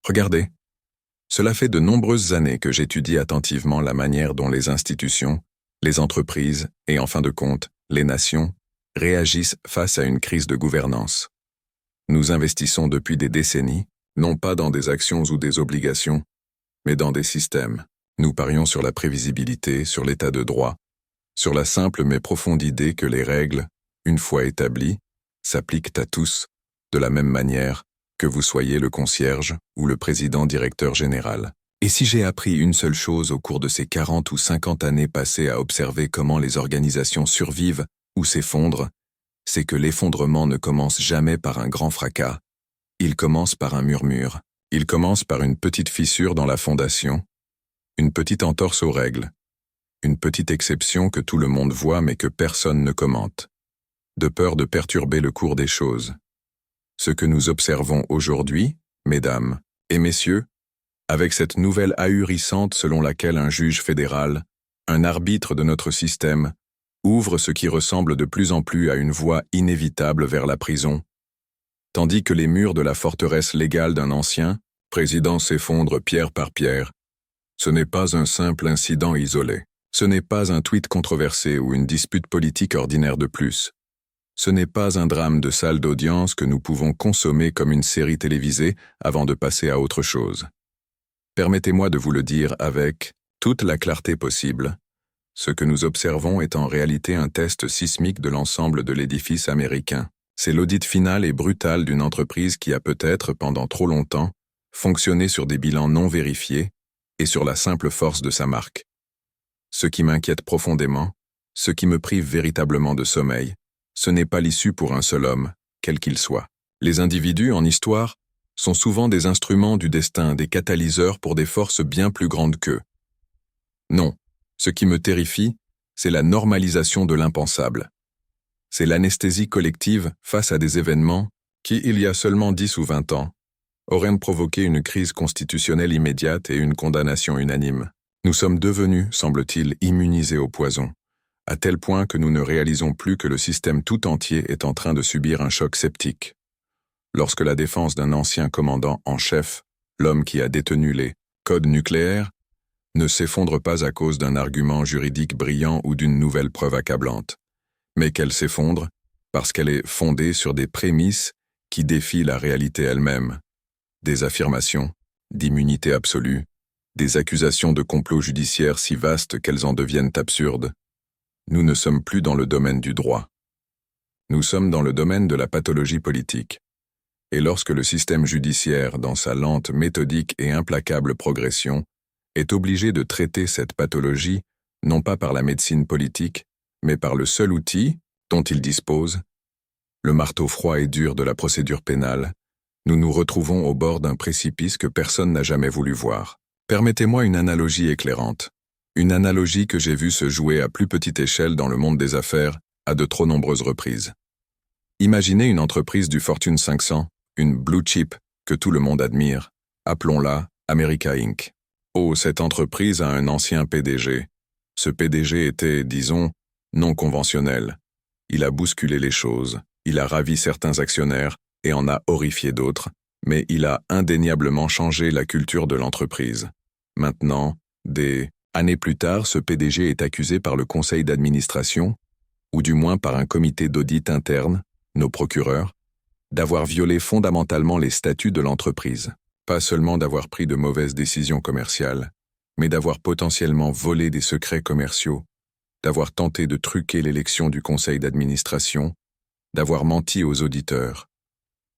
Regardez, cela fait de nombreuses années que j'étudie attentivement la manière dont les institutions, les entreprises et en fin de compte, les nations, réagissent face à une crise de gouvernance. Nous investissons depuis des décennies, non pas dans des actions ou des obligations, mais dans des systèmes. Nous parions sur la prévisibilité, sur l'état de droit, sur la simple mais profonde idée que les règles, une fois établies, s'appliquent à tous, de la même manière que vous soyez le concierge ou le président directeur général. Et si j'ai appris une seule chose au cours de ces 40 ou 50 années passées à observer comment les organisations survivent ou s'effondrent, c'est que l'effondrement ne commence jamais par un grand fracas. Il commence par un murmure. Il commence par une petite fissure dans la fondation, une petite entorse aux règles, une petite exception que tout le monde voit mais que personne ne commente, de peur de perturber le cours des choses. Ce que nous observons aujourd'hui, mesdames et messieurs, avec cette nouvelle ahurissante selon laquelle un juge fédéral, un arbitre de notre système, ouvre ce qui ressemble de plus en plus à une voie inévitable vers la prison, tandis que les murs de la forteresse légale d'un ancien président s'effondrent pierre par pierre. Ce n'est pas un simple incident isolé. Ce n'est pas un tweet controversé ou une dispute politique ordinaire de plus. Ce n'est pas un drame de salle d'audience que nous pouvons consommer comme une série télévisée avant de passer à autre chose. Permettez-moi de vous le dire avec toute la clarté possible. Ce que nous observons est en réalité un test sismique de l'ensemble de l'édifice américain. C'est l'audit final et brutal d'une entreprise qui a peut-être, pendant trop longtemps, fonctionné sur des bilans non vérifiés et sur la simple force de sa marque. Ce qui m'inquiète profondément, ce qui me prive véritablement de sommeil, ce n'est pas l'issue pour un seul homme, quel qu'il soit. Les individus, en histoire, sont souvent des instruments du destin, des catalyseurs pour des forces bien plus grandes qu'eux. Non, ce qui me terrifie, c'est la normalisation de l'impensable. C'est l'anesthésie collective face à des événements qui, il y a seulement 10 ou 20 ans, auraient provoqué une crise constitutionnelle immédiate et une condamnation unanime. Nous sommes devenus, semble-t-il, immunisés au poison, à tel point que nous ne réalisons plus que le système tout entier est en train de subir un choc septique. Lorsque la défense d'un ancien commandant en chef, l'homme qui a détenu les codes nucléaires, ne s'effondre pas à cause d'un argument juridique brillant ou d'une nouvelle preuve accablante, mais qu'elle s'effondre parce qu'elle est fondée sur des prémices qui défient la réalité elle-même, des affirmations d'immunité absolue, des accusations de complot judiciaire si vastes qu'elles en deviennent absurdes. Nous ne sommes plus dans le domaine du droit. Nous sommes dans le domaine de la pathologie politique. Et lorsque le système judiciaire, dans sa lente, méthodique et implacable progression, est obligé de traiter cette pathologie, non pas par la médecine politique, mais par le seul outil dont il dispose, le marteau froid et dur de la procédure pénale, nous nous retrouvons au bord d'un précipice que personne n'a jamais voulu voir. Permettez-moi une analogie éclairante. Une analogie que j'ai vue se jouer à plus petite échelle dans le monde des affaires à de trop nombreuses reprises. Imaginez une entreprise du Fortune 500, une blue chip que tout le monde admire. Appelons-la America Inc. Oh, cette entreprise a un ancien PDG. Ce PDG était, disons, non conventionnel. Il a bousculé les choses, il a ravi certains actionnaires et en a horrifié d'autres, mais il a indéniablement changé la culture de l'entreprise. Maintenant, des années plus tard, ce PDG est accusé par le conseil d'administration, ou du moins par un comité d'audit interne, nos procureurs, d'avoir violé fondamentalement les statuts de l'entreprise. Pas seulement d'avoir pris de mauvaises décisions commerciales, mais d'avoir potentiellement volé des secrets commerciaux, d'avoir tenté de truquer l'élection du conseil d'administration, d'avoir menti aux auditeurs.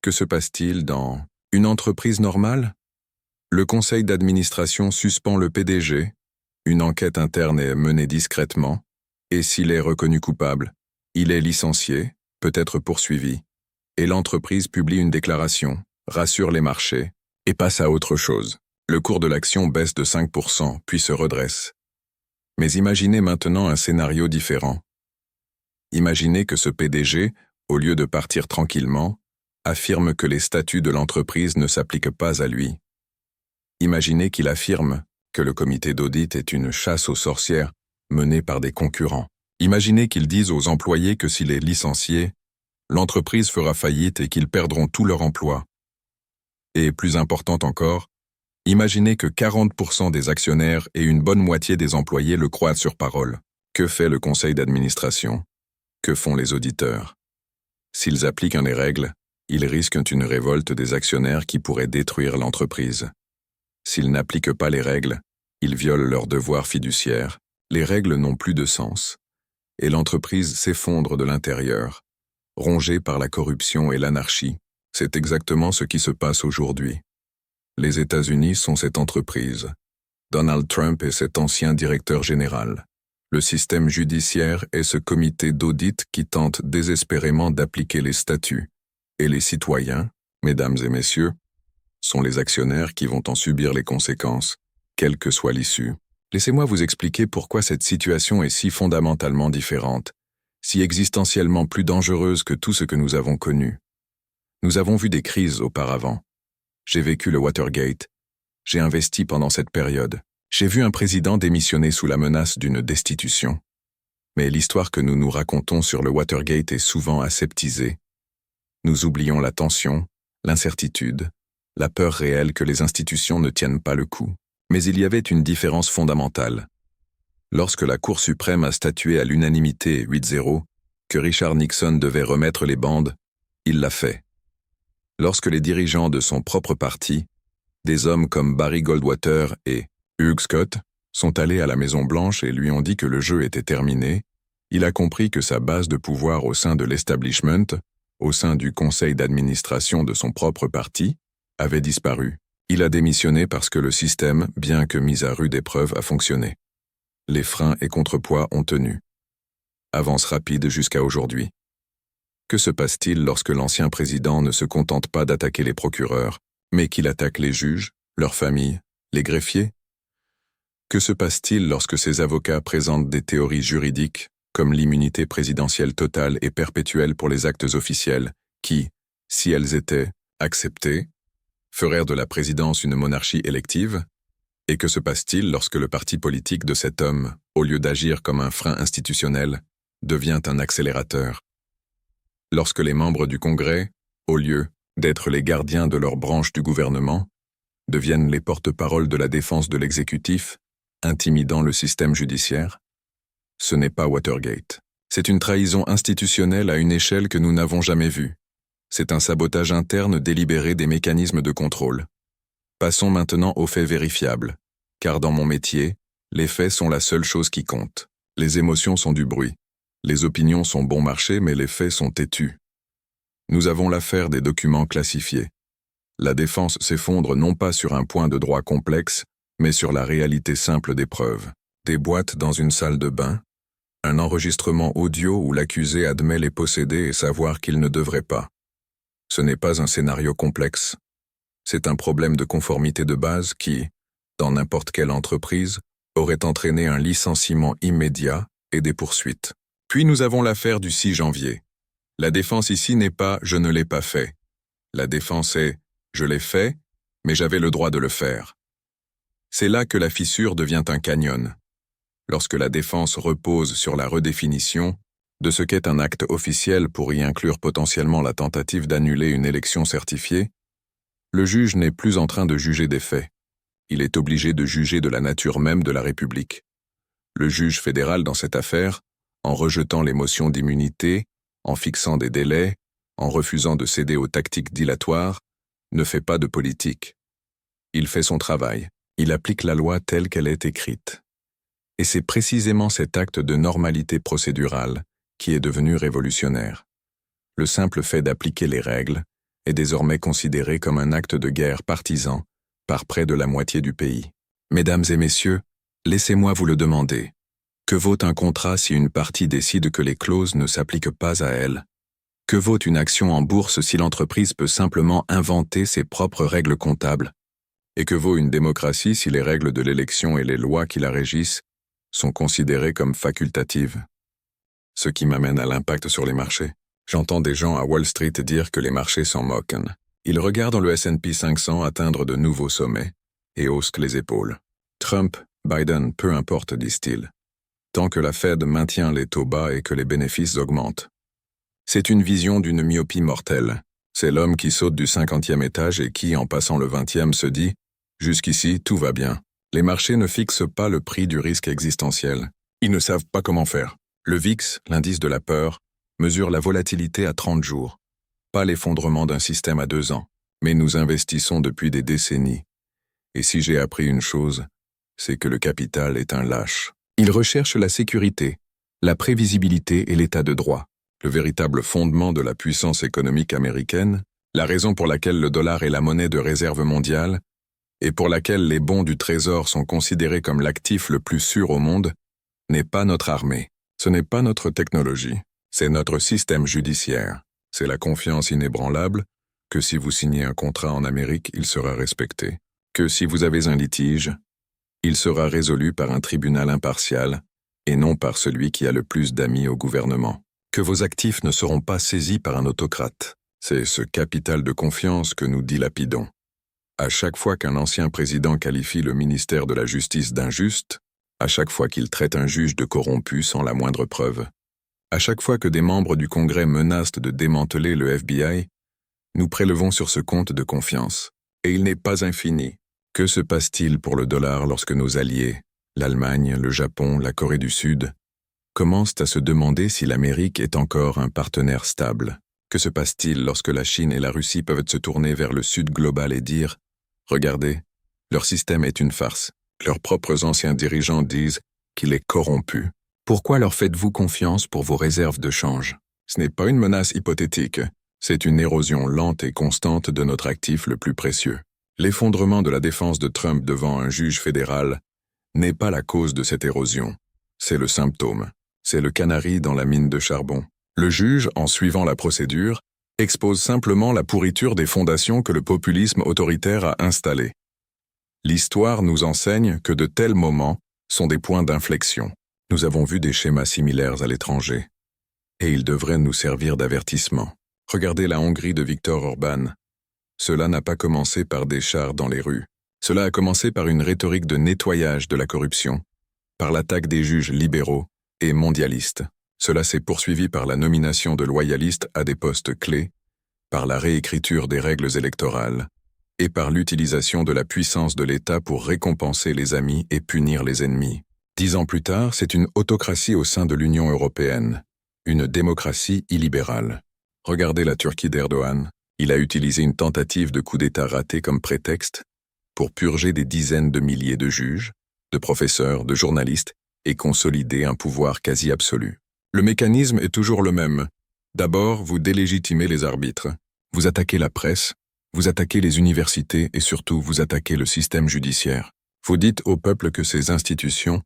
Que se passe-t-il dans une entreprise normale? Le conseil d'administration suspend le PDG, une enquête interne est menée discrètement, et s'il est reconnu coupable, il est licencié, peut-être poursuivi, et l'entreprise publie une déclaration, rassure les marchés, et passe à autre chose. Le cours de l'action baisse de 5%, puis se redresse. Mais imaginez maintenant un scénario différent. Imaginez que ce PDG, au lieu de partir tranquillement, affirme que les statuts de l'entreprise ne s'appliquent pas à lui. Imaginez qu'il affirme que le comité d'audit est une chasse aux sorcières menée par des concurrents. Imaginez qu'il dise aux employés que s'il est licencié, l'entreprise fera faillite et qu'ils perdront tout leur emploi. Et plus important encore, Imaginez que 40% des actionnaires et une bonne moitié des employés le croient sur parole. Que fait le conseil d'administration? Que font les auditeurs? S'ils appliquent les règles, ils risquent une révolte des actionnaires qui pourrait détruire l'entreprise. S'ils n'appliquent pas les règles, ils violent leurs devoirs fiduciaires, les règles n'ont plus de sens, et l'entreprise s'effondre de l'intérieur, rongée par la corruption et l'anarchie. C'est exactement ce qui se passe aujourd'hui. Les États-Unis sont cette entreprise. Donald Trump est cet ancien directeur général. Le système judiciaire est ce comité d'audit qui tente désespérément d'appliquer les statuts. Et les citoyens, mesdames et messieurs, sont les actionnaires qui vont en subir les conséquences, quelle que soit l'issue. Laissez-moi vous expliquer pourquoi cette situation est si fondamentalement différente, si existentiellement plus dangereuse que tout ce que nous avons connu. Nous avons vu des crises auparavant. J'ai vécu le Watergate. J'ai investi pendant cette période. J'ai vu un président démissionner sous la menace d'une destitution. Mais l'histoire que nous nous racontons sur le Watergate est souvent aseptisée. Nous oublions la tension, l'incertitude, la peur réelle que les institutions ne tiennent pas le coup. Mais il y avait une différence fondamentale. Lorsque la Cour suprême a statué à l'unanimité 8-0 que Richard Nixon devait remettre les bandes, il l'a fait. Lorsque les dirigeants de son propre parti, des hommes comme Barry Goldwater et Hugh Scott, sont allés à la Maison-Blanche et lui ont dit que le jeu était terminé, il a compris que sa base de pouvoir au sein de l'establishment, au sein du conseil d'administration de son propre parti, avait disparu. Il a démissionné parce que le système, bien que mis à rude épreuve, a fonctionné. Les freins et contrepoids ont tenu. Avance rapide jusqu'à aujourd'hui. Que se passe-t-il lorsque l'ancien président ne se contente pas d'attaquer les procureurs, mais qu'il attaque les juges, leurs familles, les greffiers? Que se passe-t-il lorsque ces avocats présentent des théories juridiques, comme l'immunité présidentielle totale et perpétuelle pour les actes officiels, qui, si elles étaient acceptées, feraient de la présidence une monarchie élective? Et que se passe-t-il lorsque le parti politique de cet homme, au lieu d'agir comme un frein institutionnel, devient un accélérateur? Lorsque les membres du Congrès, au lieu d'être les gardiens de leur branche du gouvernement, deviennent les porte-paroles de la défense de l'exécutif, intimidant le système judiciaire? Ce n'est pas Watergate. C'est une trahison institutionnelle à une échelle que nous n'avons jamais vue. C'est un sabotage interne délibéré des mécanismes de contrôle. Passons maintenant aux faits vérifiables, car dans mon métier, les faits sont la seule chose qui compte. Les émotions sont du bruit. Les opinions sont bon marché, mais les faits sont têtus. Nous avons l'affaire des documents classifiés. La défense s'effondre non pas sur un point de droit complexe, mais sur la réalité simple des preuves. Des boîtes dans une salle de bain, un enregistrement audio où l'accusé admet les posséder et savoir qu'il ne devrait pas. Ce n'est pas un scénario complexe. C'est un problème de conformité de base qui, dans n'importe quelle entreprise, aurait entraîné un licenciement immédiat et des poursuites. Puis nous avons l'affaire du 6 janvier. La défense ici n'est pas « je ne l'ai pas fait ». La défense est « je l'ai fait, mais j'avais le droit de le faire ». C'est là que la fissure devient un canyon. Lorsque la défense repose sur la redéfinition de ce qu'est un acte officiel pour y inclure potentiellement la tentative d'annuler une élection certifiée, le juge n'est plus en train de juger des faits. Il est obligé de juger de la nature même de la République. Le juge fédéral dans cette affaire, en rejetant les motions d'immunité, en fixant des délais, en refusant de céder aux tactiques dilatoires, ne fait pas de politique. Il fait son travail. Il applique la loi telle qu'elle est écrite. Et c'est précisément cet acte de normalité procédurale qui est devenu révolutionnaire. Le simple fait d'appliquer les règles est désormais considéré comme un acte de guerre partisan par près de la moitié du pays. Mesdames et messieurs, laissez-moi vous le demander. Que vaut un contrat si une partie décide que les clauses ne s'appliquent pas à elle? Que vaut une action en bourse si l'entreprise peut simplement inventer ses propres règles comptables? Et que vaut une démocratie si les règles de l'élection et les lois qui la régissent sont considérées comme facultatives? Ce qui m'amène à l'impact sur les marchés. J'entends des gens à Wall Street dire que les marchés s'en moquent. Ils regardent le S&P 500 atteindre de nouveaux sommets et haussent les épaules. Trump, Biden, peu importe, disent-ils. Tant que la Fed maintient les taux bas et que les bénéfices augmentent. C'est une vision d'une myopie mortelle. C'est l'homme qui saute du 50e étage et qui, en passant le 20e, se dit Jusqu'ici, tout va bien. Les marchés ne fixent pas le prix du risque existentiel. Ils ne savent pas comment faire. Le VIX, l'indice de la peur, mesure la volatilité à 30 jours. Pas l'effondrement d'un système à 2 ans. Mais nous investissons depuis des décennies. Et si j'ai appris une chose, c'est que le capital est un lâche. Il recherche la sécurité, la prévisibilité et l'état de droit. Le véritable fondement de la puissance économique américaine, la raison pour laquelle le dollar est la monnaie de réserve mondiale, et pour laquelle les bons du Trésor sont considérés comme l'actif le plus sûr au monde, n'est pas notre armée, ce n'est pas notre technologie, c'est notre système judiciaire. C'est la confiance inébranlable que si vous signez un contrat en Amérique, il sera respecté. Que si vous avez un litige, il sera résolu par un tribunal impartial et non par celui qui a le plus d'amis au gouvernement. Que vos actifs ne seront pas saisis par un autocrate. C'est ce capital de confiance que nous dilapidons. À chaque fois qu'un ancien président qualifie le ministère de la Justice d'injuste, à chaque fois qu'il traite un juge de corrompu sans la moindre preuve, à chaque fois que des membres du Congrès menacent de démanteler le FBI, nous prélevons sur ce compte de confiance. Et il n'est pas infini. Que se passe-t-il pour le dollar lorsque nos alliés, l'Allemagne, le Japon, la Corée du Sud, commencent à se demander si l'Amérique est encore un partenaire stable? Que se passe-t-il lorsque la Chine et la Russie peuvent se tourner vers le Sud global et dire « Regardez, leur système est une farce. Leurs propres anciens dirigeants disent qu'il est corrompu. Pourquoi leur faites-vous confiance pour vos réserves de change? Ce n'est pas une menace hypothétique, c'est une érosion lente et constante de notre actif le plus précieux. L'effondrement de la défense de Trump devant un juge fédéral n'est pas la cause de cette érosion. C'est le symptôme. C'est le canari dans la mine de charbon. Le juge, en suivant la procédure, expose simplement la pourriture des fondations que le populisme autoritaire a installées. L'histoire nous enseigne que de tels moments sont des points d'inflexion. Nous avons vu des schémas similaires à l'étranger. Et ils devraient nous servir d'avertissement. Regardez la Hongrie de Viktor Orban. Cela n'a pas commencé par des chars dans les rues. Cela a commencé par une rhétorique de nettoyage de la corruption, par l'attaque des juges libéraux et mondialistes. Cela s'est poursuivi par la nomination de loyalistes à des postes clés, par la réécriture des règles électorales, et par l'utilisation de la puissance de l'État pour récompenser les amis et punir les ennemis. 10 ans plus tard, c'est une autocratie au sein de l'Union européenne, une démocratie illibérale. Regardez la Turquie d'Erdogan. Il a utilisé une tentative de coup d'État ratée comme prétexte pour purger des dizaines de milliers de juges, de professeurs, de journalistes et consolider un pouvoir quasi absolu. Le mécanisme est toujours le même. D'abord, vous délégitimez les arbitres. Vous attaquez la presse, vous attaquez les universités et surtout vous attaquez le système judiciaire. Vous dites au peuple que ces institutions,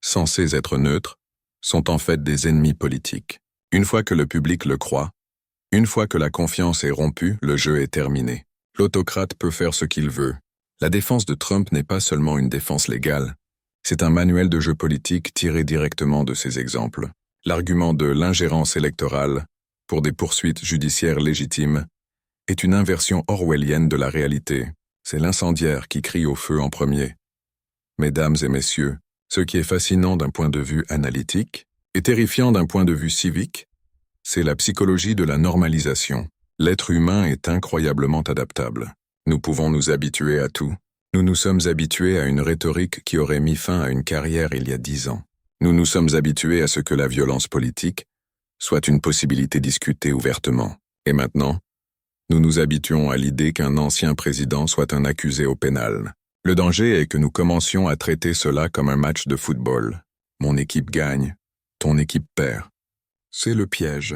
censées être neutres, sont en fait des ennemis politiques. Une fois que le public le croit, une fois que la confiance est rompue, le jeu est terminé. L'autocrate peut faire ce qu'il veut. La défense de Trump n'est pas seulement une défense légale, c'est un manuel de jeu politique tiré directement de ces exemples. L'argument de l'ingérence électorale, pour des poursuites judiciaires légitimes, est une inversion orwellienne de la réalité. C'est l'incendiaire qui crie au feu en premier. Mesdames et messieurs, ce qui est fascinant d'un point de vue analytique et terrifiant d'un point de vue civique, c'est la psychologie de la normalisation. L'être humain est incroyablement adaptable. Nous pouvons nous habituer à tout. Nous nous sommes habitués à une rhétorique qui aurait mis fin à une carrière il y a 10 ans. Nous nous sommes habitués à ce que la violence politique soit une possibilité discutée ouvertement. Et maintenant, nous nous habituons à l'idée qu'un ancien président soit un accusé au pénal. Le danger est que nous commencions à traiter cela comme un match de football. Mon équipe gagne, ton équipe perd. C'est le piège.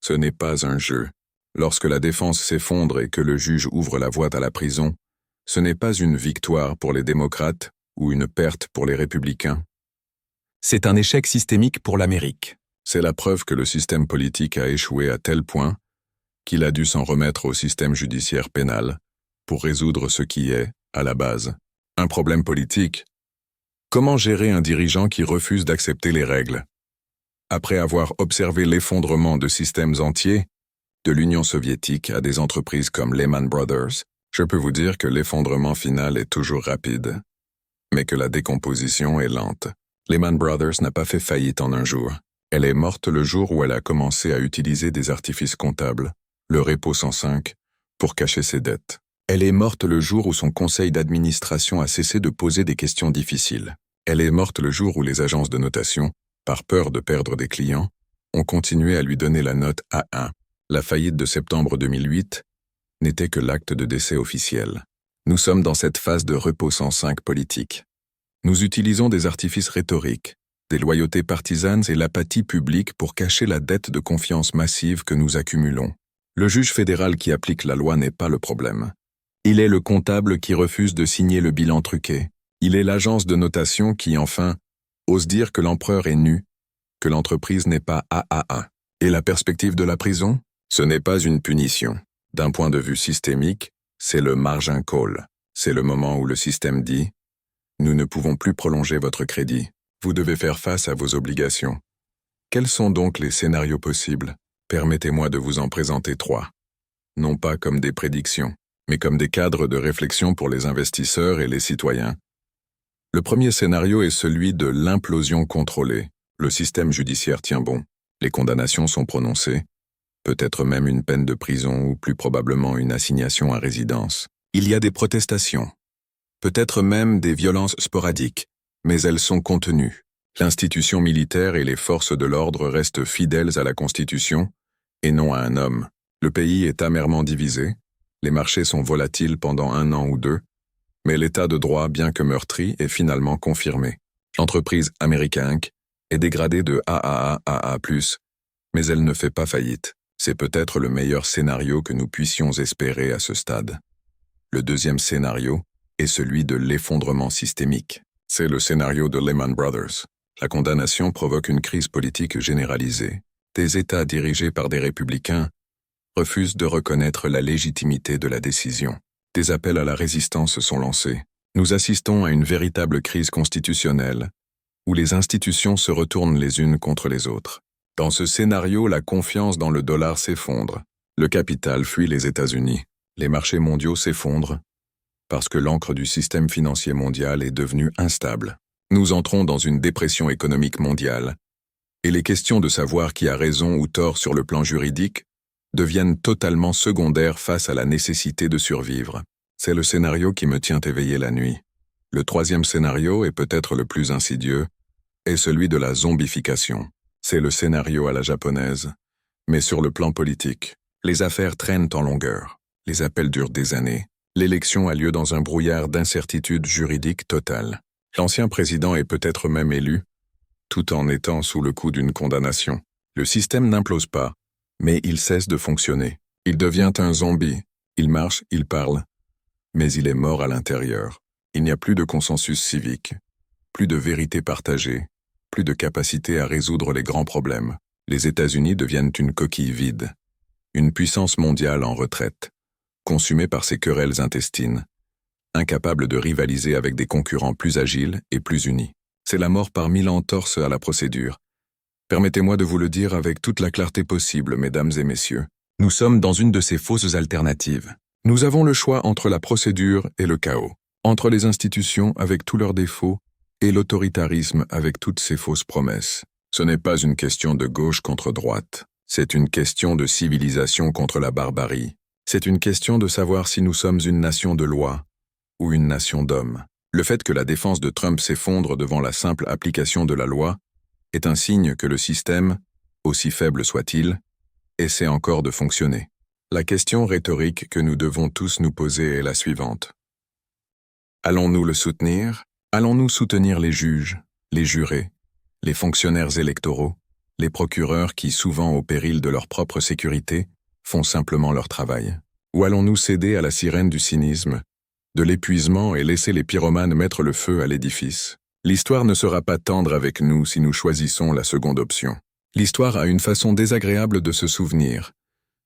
Ce n'est pas un jeu. Lorsque la défense s'effondre et que le juge ouvre la voie à la prison, ce n'est pas une victoire pour les démocrates ou une perte pour les républicains. C'est un échec systémique pour l'Amérique. C'est la preuve que le système politique a échoué à tel point qu'il a dû s'en remettre au système judiciaire pénal pour résoudre ce qui est, à la base, un problème politique. Comment gérer un dirigeant qui refuse d'accepter les règles? Après avoir observé l'effondrement de systèmes entiers, de l'Union soviétique à des entreprises comme Lehman Brothers, je peux vous dire que l'effondrement final est toujours rapide, mais que la décomposition est lente. Lehman Brothers n'a pas fait faillite en un jour. Elle est morte le jour où elle a commencé à utiliser des artifices comptables, le repo 105, pour cacher ses dettes. Elle est morte le jour où son conseil d'administration a cessé de poser des questions difficiles. Elle est morte le jour où les agences de notation, par peur de perdre des clients, ont continué à lui donner la note A1. La faillite de septembre 2008 n'était que l'acte de décès officiel. Nous sommes dans cette phase de repos 105 politique. Nous utilisons des artifices rhétoriques, des loyautés partisanes et l'apathie publique pour cacher la dette de confiance massive que nous accumulons. Le juge fédéral qui applique la loi n'est pas le problème. Il est le comptable qui refuse de signer le bilan truqué. Il est l'agence de notation qui, enfin, ose dire que l'empereur est nu, que l'entreprise n'est pas AAA. Et la perspective de la prison? Ce n'est pas une punition. D'un point de vue systémique, c'est le margin call. C'est le moment où le système dit « Nous ne pouvons plus prolonger votre crédit. Vous devez faire face à vos obligations. » Quels sont donc les scénarios possibles? Permettez-moi de vous en présenter 3. Non pas comme des prédictions, mais comme des cadres de réflexion pour les investisseurs et les citoyens. Le premier scénario est celui de l'implosion contrôlée. Le système judiciaire tient bon. Les condamnations sont prononcées. Peut-être même une peine de prison ou plus probablement une assignation à résidence. Il y a des protestations. Peut-être même des violences sporadiques, mais elles sont contenues. L'institution militaire et les forces de l'ordre restent fidèles à la Constitution et non à un homme. Le pays est amèrement divisé. Les marchés sont volatiles pendant 1 an ou 2, mais l'état de droit, bien que meurtri, est finalement confirmé. L'entreprise America Inc. est dégradée de AAA à AA+, mais elle ne fait pas faillite. C'est peut-être le meilleur scénario que nous puissions espérer à ce stade. Le deuxième scénario est celui de l'effondrement systémique. C'est le scénario de Lehman Brothers. La condamnation provoque une crise politique généralisée. Des États dirigés par des républicains refusent de reconnaître la légitimité de la décision. Des appels à la résistance sont lancés. Nous assistons à une véritable crise constitutionnelle, où les institutions se retournent les unes contre les autres. Dans ce scénario, la confiance dans le dollar s'effondre. Le capital fuit les États-Unis. Les marchés mondiaux s'effondrent parce que l'encre du système financier mondial est devenue instable. Nous entrons dans une dépression économique mondiale, et les questions de savoir qui a raison ou tort sur le plan juridique deviennent totalement secondaires face à la nécessité de survivre. C'est le scénario qui me tient éveillé la nuit. Le troisième scénario, et peut-être le plus insidieux, est celui de la zombification. C'est le scénario à la japonaise, mais sur le plan politique. Les affaires traînent en longueur. Les appels durent des années. L'élection a lieu dans un brouillard d'incertitude juridique totale. L'ancien président est peut-être même élu, tout en étant sous le coup d'une condamnation. Le système n'implose pas, mais il cesse de fonctionner. Il devient un zombie. Il marche, il parle, mais il est mort à l'intérieur. Il n'y a plus de consensus civique, plus de vérité partagée, plus de capacité à résoudre les grands problèmes. Les États-Unis deviennent une coquille vide, une puissance mondiale en retraite, consumée par ses querelles intestines, incapable de rivaliser avec des concurrents plus agiles et plus unis. C'est la mort par 1000 entorses à la procédure. Permettez-moi de vous le dire avec toute la clarté possible, mesdames et messieurs. Nous sommes dans une de ces fausses alternatives. Nous avons le choix entre la procédure et le chaos, entre les institutions avec tous leurs défauts et l'autoritarisme avec toutes ses fausses promesses. Ce n'est pas une question de gauche contre droite, c'est une question de civilisation contre la barbarie. C'est une question de savoir si nous sommes une nation de loi ou une nation d'hommes. Le fait que la défense de Trump s'effondre devant la simple application de la loi est un signe que le système, aussi faible soit-il, essaie encore de fonctionner. La question rhétorique que nous devons tous nous poser est la suivante. Allons-nous le soutenir? Allons-nous soutenir les juges, les jurés, les fonctionnaires électoraux, les procureurs qui, souvent au péril de leur propre sécurité, font simplement leur travail? Ou allons-nous céder à la sirène du cynisme, de l'épuisement et laisser les pyromanes mettre le feu à l'édifice? L'histoire ne sera pas tendre avec nous si nous choisissons la seconde option. L'histoire a une façon désagréable de se souvenir,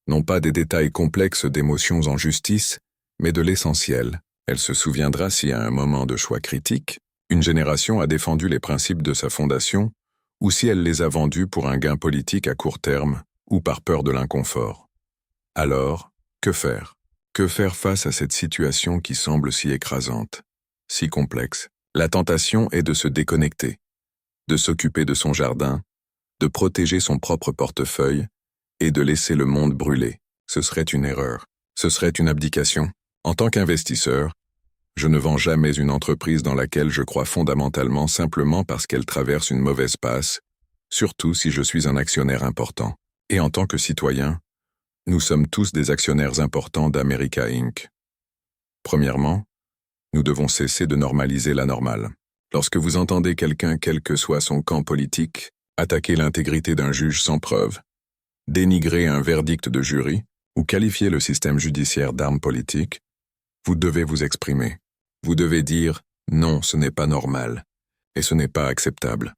non pas des détails complexes d'émotions en justice, mais de l'essentiel. Elle se souviendra si à un moment de choix critique, une génération a défendu les principes de sa fondation, ou si elle les a vendus pour un gain politique à court terme, ou par peur de l'inconfort. Alors, que faire? Que faire face à cette situation qui semble si écrasante, si complexe? La tentation est de se déconnecter, de s'occuper de son jardin, de protéger son propre portefeuille et de laisser le monde brûler. Ce serait une erreur. Ce serait une abdication. En tant qu'investisseur, je ne vends jamais une entreprise dans laquelle je crois fondamentalement simplement parce qu'elle traverse une mauvaise passe, surtout si je suis un actionnaire important. Et en tant que citoyen, nous sommes tous des actionnaires importants d'America Inc. Premièrement, nous devons cesser de normaliser l'anormal. Lorsque vous entendez quelqu'un, quel que soit son camp politique, attaquer l'intégrité d'un juge sans preuve, dénigrer un verdict de jury ou qualifier le système judiciaire d'arme politique, vous devez vous exprimer. Vous devez dire « non, ce n'est pas normal » et ce n'est pas acceptable.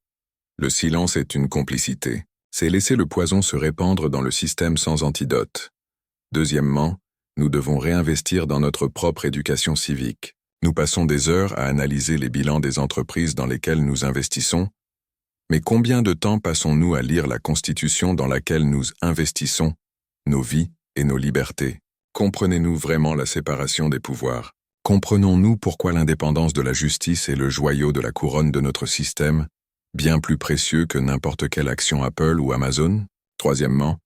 Le silence est une complicité. C'est laisser le poison se répandre dans le système sans antidote. Deuxièmement, nous devons réinvestir dans notre propre éducation civique. Nous passons des heures à analyser les bilans des entreprises dans lesquelles nous investissons, mais combien de temps passons-nous à lire la Constitution dans laquelle nous investissons, nos vies et nos libertés? Comprenez-nous vraiment la séparation des pouvoirs? Comprenons-nous pourquoi l'indépendance de la justice est le joyau de la couronne de notre système, bien plus précieux que n'importe quelle action Apple ou Amazon? Troisièmement,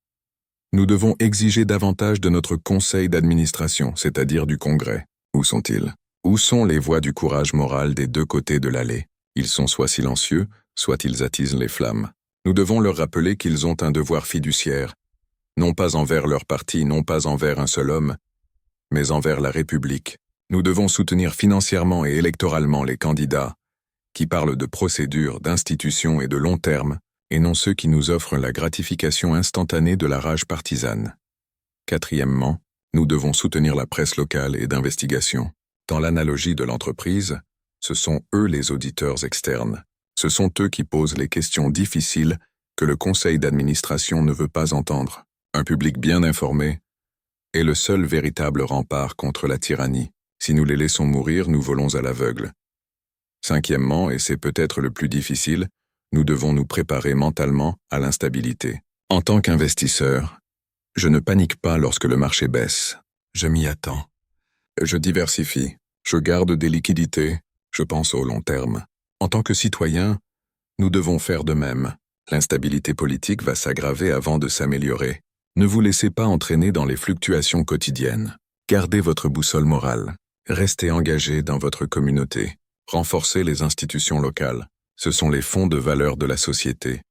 nous devons exiger davantage de notre conseil d'administration, c'est-à-dire du Congrès. Où sont-ils? Où sont les voix du courage moral des deux côtés de l'allée? Ils sont soit silencieux, soit ils attisent les flammes. Nous devons leur rappeler qu'ils ont un devoir fiduciaire, non pas envers leur parti, non pas envers un seul homme, mais envers la République. Nous devons soutenir financièrement et électoralement les candidats qui parlent de procédures, d'institutions et de long terme, et non ceux qui nous offrent la gratification instantanée de la rage partisane. Quatrièmement, nous devons soutenir la presse locale et d'investigation. Dans l'analogie de l'entreprise, ce sont eux les auditeurs externes. Ce sont eux qui posent les questions difficiles que le conseil d'administration ne veut pas entendre. Un public bien informé est le seul véritable rempart contre la tyrannie. Si nous les laissons mourir, nous volons à l'aveugle. Cinquièmement, et c'est peut-être le plus difficile, nous devons nous préparer mentalement à l'instabilité. En tant qu'investisseur, je ne panique pas lorsque le marché baisse. Je m'y attends. Je diversifie. Je garde des liquidités. Je pense au long terme. En tant que citoyen, nous devons faire de même. L'instabilité politique va s'aggraver avant de s'améliorer. Ne vous laissez pas entraîner dans les fluctuations quotidiennes. Gardez votre boussole morale. Restez engagé dans votre communauté. Renforcez les institutions locales. Ce sont les fonds de valeur de la société.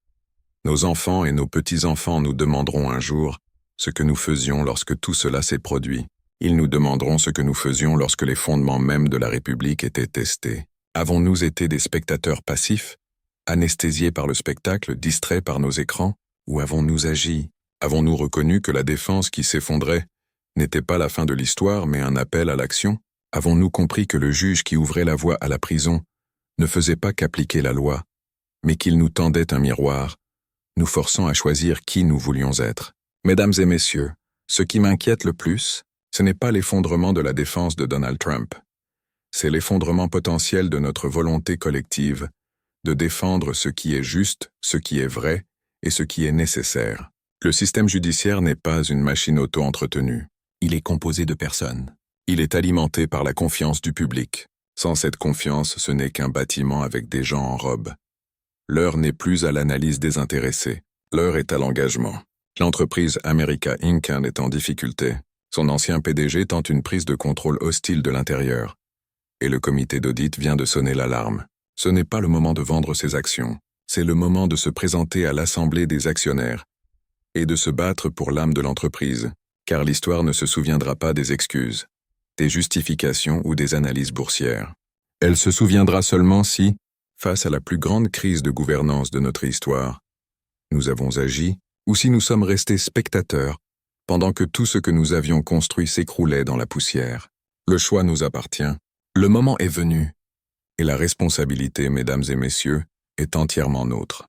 Nos enfants et nos petits-enfants nous demanderont un jour ce que nous faisions lorsque tout cela s'est produit. Ils nous demanderont ce que nous faisions lorsque les fondements mêmes de la République étaient testés. Avons-nous été des spectateurs passifs, anesthésiés par le spectacle, distraits par nos écrans, ou avons-nous agi? Avons-nous reconnu que la défense qui s'effondrait n'était pas la fin de l'histoire, mais un appel à l'action? Avons-nous compris que le juge qui ouvrait la voie à la prison ne faisait pas qu'appliquer la loi, mais qu'il nous tendait un miroir, nous forçant à choisir qui nous voulions être? Mesdames et messieurs, ce qui m'inquiète le plus, ce n'est pas l'effondrement de la défense de Donald Trump. C'est l'effondrement potentiel de notre volonté collective de défendre ce qui est juste, ce qui est vrai et ce qui est nécessaire. Le système judiciaire n'est pas une machine auto-entretenue. Il est composé de personnes. Il est alimenté par la confiance du public. Sans cette confiance, ce n'est qu'un bâtiment avec des gens en robe. L'heure n'est plus à l'analyse désintéressée. L'heure est à l'engagement. L'entreprise America Inc. est en difficulté. Son ancien PDG tente une prise de contrôle hostile de l'intérieur. Et le comité d'audit vient de sonner l'alarme. Ce n'est pas le moment de vendre ses actions. C'est le moment de se présenter à l'Assemblée des actionnaires et de se battre pour l'âme de l'entreprise, car l'histoire ne se souviendra pas des excuses, des justifications ou des analyses boursières. Elle se souviendra seulement si, face à la plus grande crise de gouvernance de notre histoire, nous avons agi, ou si nous sommes restés spectateurs pendant que tout ce que nous avions construit s'écroulait dans la poussière. Le choix nous appartient. Le moment est venu, et la responsabilité, mesdames et messieurs, est entièrement nôtre.